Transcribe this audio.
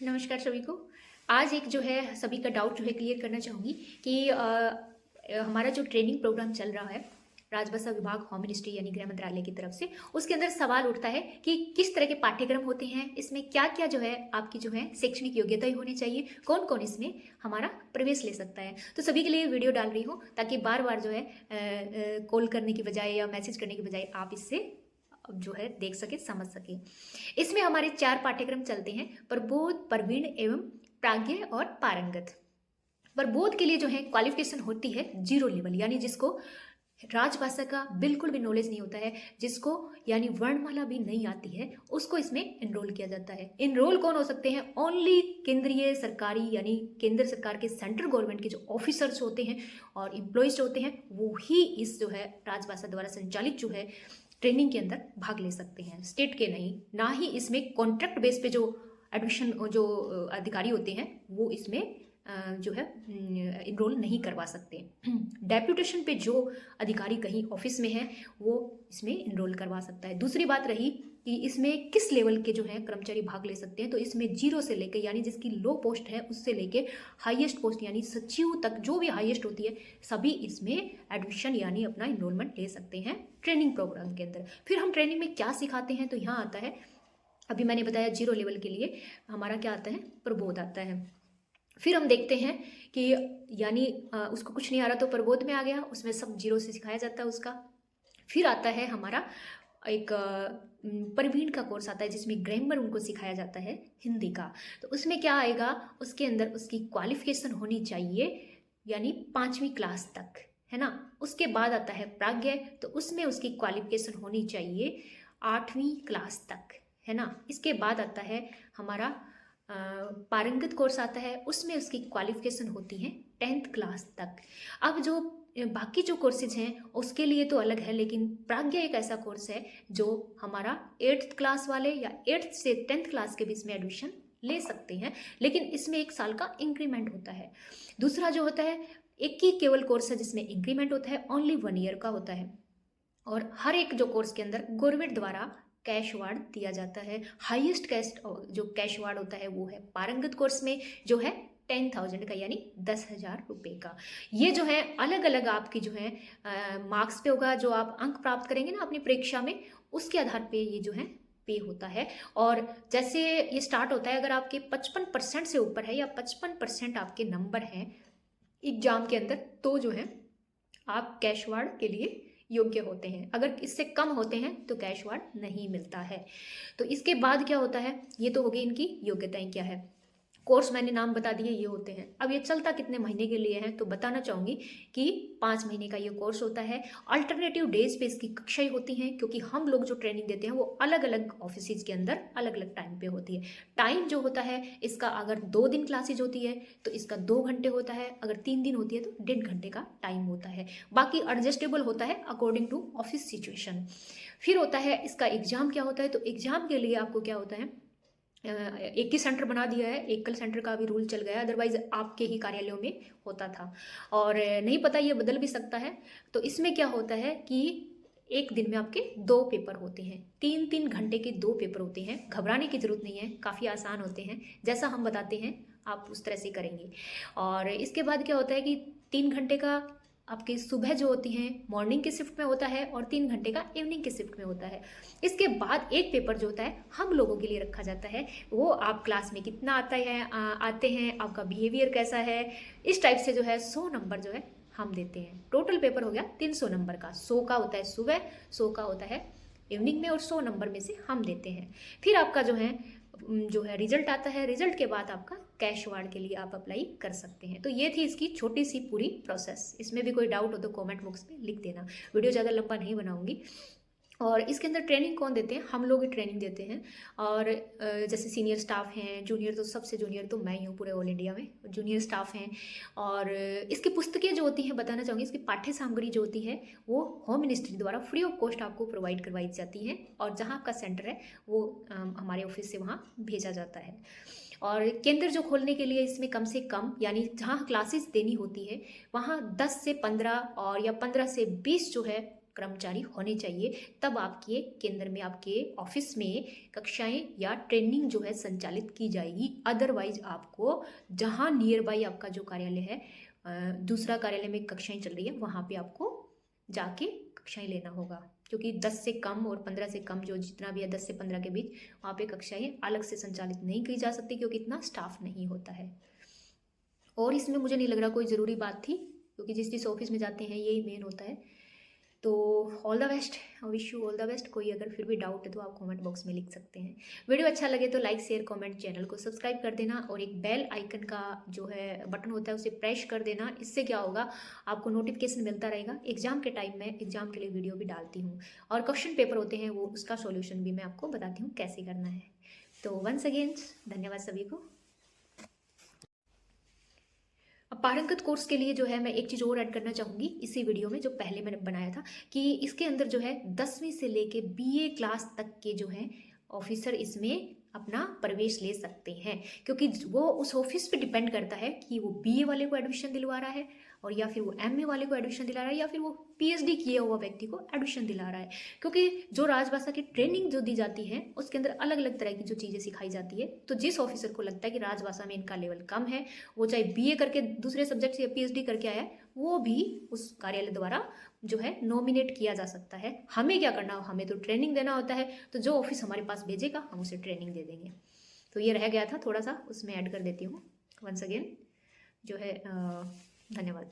नमस्कार सभी को। आज एक जो है सभी का डाउट जो है क्लियर करना चाहूँगी कि हमारा जो ट्रेनिंग प्रोग्राम चल रहा है राजभाषा विभाग होम मिनिस्ट्री यानी गृह मंत्रालय की तरफ से, उसके अंदर सवाल उठता है कि किस तरह के पाठ्यक्रम होते हैं, इसमें क्या क्या जो है आपकी जो है शैक्षणिक योग्यता होनी चाहिए, कौन कौन इसमें हमारा प्रवेश ले सकता है। तो सभी के लिए वीडियो डाल रही हूँ ताकि बार बार जो है कॉल करने की बजाय या मैसेज करने की बजाय आप इससे जो है देख सके, समझ सके। इसमें हमारे 4 पाठ्यक्रम चलते हैं: प्रबोध, प्रवीण एवं प्राज्ञ और पारंगत। प्रबोध के लिए जो है क्वालिफिकेशन होती है 0 लेवल, यानी जिसको राजभाषा का बिल्कुल भी नॉलेज नहीं होता है, जिसको यानी वर्णमाला भी नहीं आती है, उसको इसमें एनरोल किया जाता है। एनरोल कौन हो सकते हैं? ओनली केंद्रीय सरकारी यानी केंद्र सरकार के सेंट्रल गवर्नमेंट के जो ऑफिसर्स होते हैं और एम्प्लॉयज होते हैं, वो ही इस जो है राजभाषा द्वारा संचालित जो है ट्रेनिंग के अंदर भाग ले सकते हैं, स्टेट के नहीं। ना ही इसमें कॉन्ट्रैक्ट बेस पे जो एडमिशन जो अधिकारी होते हैं वो इसमें जो है इनरोल नहीं करवा सकते। डेप्यूटेशन पे जो अधिकारी कहीं ऑफिस में है वो इसमें इनरोल करवा सकता है। दूसरी बात रही कि इसमें किस लेवल के जो है कर्मचारी भाग ले सकते हैं, तो इसमें 0 से लेकर यानी जिसकी लो पोस्ट है उससे लेके हाईएस्ट पोस्ट यानी सचिव तक जो भी हाईएस्ट होती है, सभी इसमें एडमिशन यानी अपना इनरोलमेंट ले सकते हैं ट्रेनिंग प्रोग्राम के अंदर। फिर हम ट्रेनिंग में क्या सिखाते हैं, तो यहाँ आता है, अभी मैंने बताया 0 लेवल के लिए हमारा क्या आता है, प्रबोध आता है। फिर हम देखते हैं कि यानी उसको कुछ नहीं आ रहा तो प्रबोध में आ गया, उसमें सब 0 से सिखाया जाता है उसका। फिर आता है हमारा एक प्रवीण का कोर्स आता है जिसमें ग्रामर उनको सिखाया जाता है हिंदी का। तो उसमें क्या आएगा, उसके अंदर उसकी क्वालिफिकेशन होनी चाहिए यानी 5वीं क्लास तक, है ना। उसके बाद आता है प्राज्ञ, तो उसमें उसकी क्वालिफिकेशन होनी चाहिए 8वीं क्लास तक, है ना। इसके बाद आता है हमारा पारंगत कोर्स आता है, उसमें उसकी क्वालिफिकेशन होती है 10th क्लास तक। अब जो बाकी जो कोर्सेज हैं उसके लिए तो अलग है, लेकिन प्राज्ञ एक ऐसा कोर्स है जो हमारा 8th क्लास वाले या 8th से 10th क्लास के बीच में एडमिशन ले सकते हैं, लेकिन इसमें 1 साल का इंक्रीमेंट होता है। दूसरा जो होता है, एक ही केवल कोर्स है जिसमें इंक्रीमेंट होता है, ओनली 1 ईयर का होता है। और हर एक जो कोर्स के अंदर गवर्नमेंट द्वारा कैश अवार्ड दिया जाता है। हाईएस्ट कैश जो कैश अवार्ड होता है वो है पारंगत कोर्स में, जो है 10,000 का यानी 10,000 रुपये का। ये जो है अलग अलग आपकी जो है मार्क्स पे होगा, जो आप अंक प्राप्त करेंगे ना अपनी परीक्षा में, उसके आधार पे ये जो है पे होता है। और जैसे ये स्टार्ट होता है, अगर आपके 55% से ऊपर है या 55% आपके नंबर हैं एग्जाम के अंदर, तो जो है आप कैश अवार्ड के लिए योग्य होते हैं। अगर इससे कम होते हैं तो कैश अवार्ड नहीं मिलता है। तो इसके बाद क्या होता है, ये तो हो गई इनकी योग्यताएं क्या है। कोर्स मैंने नाम बता दिए, ये होते हैं। अब ये चलता कितने महीने के लिए है, तो बताना चाहूँगी कि 5 महीने का ये कोर्स होता है। अल्टरनेटिव डेज पे इसकी कक्षाएं होती हैं, क्योंकि हम लोग जो ट्रेनिंग देते हैं वो अलग अलग ऑफिस के अंदर अलग अलग टाइम पे होती है। टाइम जो होता है इसका, अगर 2 दिन क्लासेज होती है तो इसका 2 घंटे होता है, अगर 3 दिन होती है तो 1.5 घंटे का टाइम होता है। बाकी एडजस्टेबल होता है अकॉर्डिंग टू ऑफिस सिचुएशन। फिर होता है इसका एग्जाम क्या होता है, तो एग्जाम के लिए आपको क्या होता है, एक ही सेंटर बना दिया है, एकल सेंटर का भी रूल चल गया है, अदरवाइज आपके ही कार्यालयों में होता था और नहीं पता, ये बदल भी सकता है। तो इसमें क्या होता है कि एक दिन में आपके 2 पेपर होते हैं, 3-3 घंटे के 2 पेपर होते हैं। घबराने की जरूरत नहीं है, काफ़ी आसान होते हैं, जैसा हम बताते हैं आप उस तरह से करेंगे। और इसके बाद क्या होता है कि 3 घंटे का आपकी सुबह जो होती हैं मॉर्निंग की शिफ्ट में होता है और 3 घंटे का इवनिंग की शिफ्ट में होता है। इसके बाद एक पेपर जो होता है हम लोगों के लिए रखा जाता है, वो आप क्लास में कितना आता है आते हैं, आपका बिहेवियर कैसा है, इस टाइप से जो है 100 नंबर जो है हम देते हैं। टोटल पेपर हो गया 300 नंबर का। 100 का होता है सुबह, 100 का होता है इवनिंग में, और 100 नंबर में से हम देते हैं। फिर आपका जो है रिजल्ट आता है। रिजल्ट के बाद आपका कैश अवार्ड के लिए आप अप्लाई कर सकते हैं। तो ये थी इसकी छोटी सी पूरी प्रोसेस। इसमें भी कोई डाउट हो तो कमेंट बॉक्स में लिख देना, वीडियो ज़्यादा लंबा नहीं बनाऊंगी। और इसके अंदर ट्रेनिंग कौन देते हैं, हम लोग ही ट्रेनिंग देते हैं। और जैसे सीनियर स्टाफ हैं, जूनियर तो सबसे जूनियर तो मैं ही हूँ पूरे ऑल इंडिया में, जूनियर स्टाफ हैं। और इसकी पुस्तकें जो होती हैं बताना चाहूँगी, इसकी पाठ्य सामग्री जो होती है वो होम मिनिस्ट्री द्वारा फ्री ऑफ कॉस्ट आपको प्रोवाइड करवाई जाती है, और जहाँ आपका सेंटर है वो हमारे ऑफिस से वहाँ भेजा जाता है। और केंद्र जो खोलने के लिए इसमें कम से कम यानी जहाँ क्लासेस देनी होती है वहाँ 10 से 15 और या 15 से 20 जो है कर्मचारी होने चाहिए, तब आपके केंद्र में, आपके ऑफिस में कक्षाएं या ट्रेनिंग जो है संचालित की जाएगी। अदरवाइज आपको जहाँ नियर बाई आपका जो कार्यालय है, दूसरा कार्यालय में कक्षाएं चल रही है, वहाँ पे आपको जाके कक्षाएं लेना होगा, क्योंकि 10 से कम और 15 से कम, जो जितना भी है 10 से 15 के बीच, वहाँ पे कक्षाएं अलग से संचालित नहीं की जा सकती, क्योंकि इतना स्टाफ नहीं होता है। और इसमें मुझे नहीं लग रहा कोई ज़रूरी बात थी, क्योंकि जिस ऑफिस में जाते हैं यही मेन होता है। तो all the best, wish you all the best. कोई अगर फिर भी डाउट है तो आप कमेंट बॉक्स में लिख सकते हैं। वीडियो अच्छा लगे तो लाइक शेयर कमेंट, चैनल को सब्सक्राइब कर देना, और एक बेल आइकन का जो है बटन होता है उसे प्रेस कर देना। इससे क्या होगा, आपको नोटिफिकेशन मिलता रहेगा। एग्जाम के टाइम में एग्जाम के लिए वीडियो भी डालती हूँ, और क्वेश्चन पेपर होते हैं वो, उसका सॉल्यूशन भी मैं आपको बताती हूँ कैसे करना है। तो वंस अगेन धन्यवाद सभी को। अब पारंगत कोर्स के लिए जो है मैं एक चीज़ और ऐड करना चाहूँगी इसी वीडियो में, जो पहले मैंने बनाया था, कि इसके अंदर जो है 10वीं से लेके BA क्लास तक के जो है ऑफिसर इसमें अपना प्रवेश ले सकते हैं, क्योंकि वो उस ऑफिस पे डिपेंड करता है कि वो BA वाले को एडमिशन दिलवा रहा है, और या फिर वो MA वाले को एडमिशन दिला रहा है, या फिर वो PhD किया हुआ व्यक्ति को एडमिशन दिला रहा है। क्योंकि जो राजभाषा की ट्रेनिंग जो दी जाती है उसके अंदर अलग अलग तरह की जो चीज़ें सिखाई जाती है, तो जिस ऑफिसर को लगता है कि राजभाषा में इनका लेवल कम है, वो चाहे BA करके दूसरे सब्जेक्ट से PhD करके आया है, वो भी उस कार्यालय द्वारा जो है नॉमिनेट किया जा सकता है। हमें क्या करना, हमें तो ट्रेनिंग देना होता है, तो जो ऑफिस हमारे पास भेजेगा हम उसे ट्रेनिंग दे देंगे। तो ये रह गया था थोड़ा सा, उसमें ऐड कर देती हूँ वंस अगेन जो है। धन्यवाद।